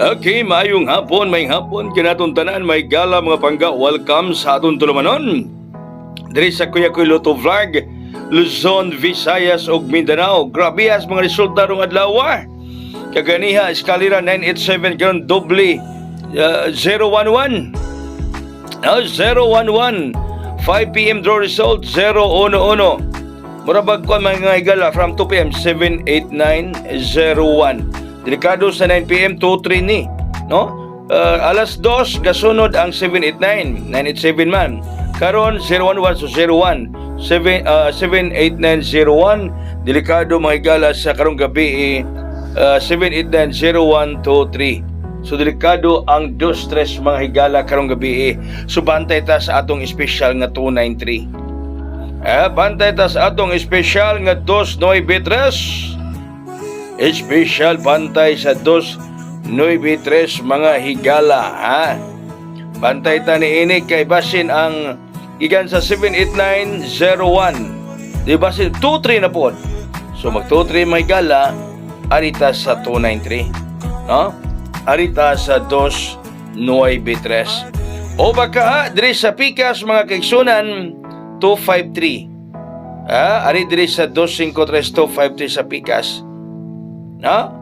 Okay, maayong hapon, may hapon kinatong tanan, may gala mga pangga, welcome sa atong tulumanon. Diri sa Kuya Kuy Luto Vlog, Luzon, Visayas ug Mindanao. Grabe as mga resulta rong adlaw. Kaganiha eskalera 987 karon doble 011. 011. 5 PM draw result 011. Murabag ko mga higala from 2 PM 78901. Delikado sa 9 PM 23 ni, no? Alas 2 gasunod ang 789, 987 man. Karon 011 so 01 78901. Delikado mga higala sa karong gabi 7890123. So delikado ang 2-3 mga higala karong gabi. So bantay ta sa atong special nga 293. Bantay ta sa atong special nga 293. Special bantay sa 293 mga higala, ha? Bantay ta ni ini kay basin ang igan sa 78901. Di basin 23 na po. So mag 23 mga higala, arita sa 293, no? Arita sa 293. O baka diri sa Pikas mga kaigsunan 253. Ari diri sa 253 253 sa Pikas. Na?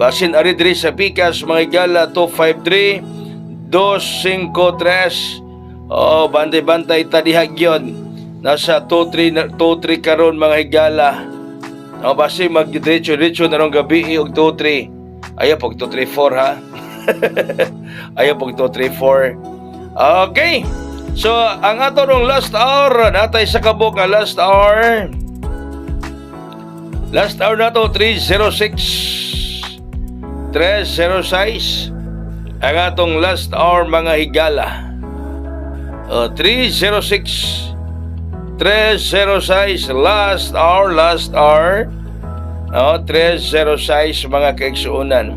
Basin ari diri sa Pikas mga higala 253 253. Bantay-bantay ta dihagyon. Nasa 23 karon mga higala. Basi magdiretso-diretso na rong gabi og 23. Ayaw pag 234 ha. Ayaw pag 234. Okay. So ang ato rong last hour natay sa kabok nga last hour. Last hour na to, 306. 306. Ang atong last hour mga higala. 306. 306. Last hour. 306 mga kaigsuunan.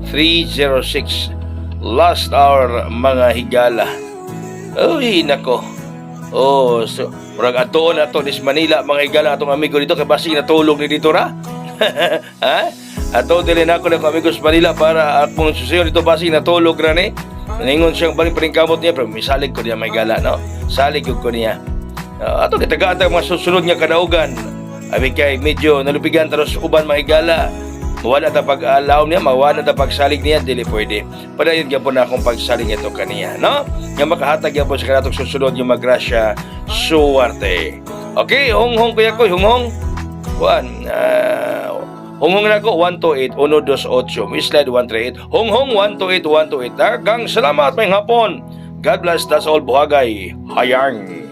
306. Last hour mga higala. Uy, nako. So murag atoon ato dis Manila mga higala atong amigo dito kay basig natulog ni dito ra. Ha? Ato dili na ako ng amigos Manila para akong susuyo dito basig natulog ra ni. Ningon siyang balik kamot niya pero misalig ko niya mga higala, no? Salig ko niya. Ato kitaga-ata mga susunod nga kadaugan. Abi kay medyo nalupigan taros uban mga higala. Mawala ta pag-alaw niya, mawala ta pagsalig niya, dili pwede. Padayon gyapon na akong pagsalig nito kaniya, no? Nga makahatag gyapon sa kanatong susunod yung magrasya suwarte. Okay, hong kuya ko, hong. Hong na ko 128 128. May slide 138. Hong 128 128. Dagang salamat may hapon. God bless, that's all buhagay. Hayang.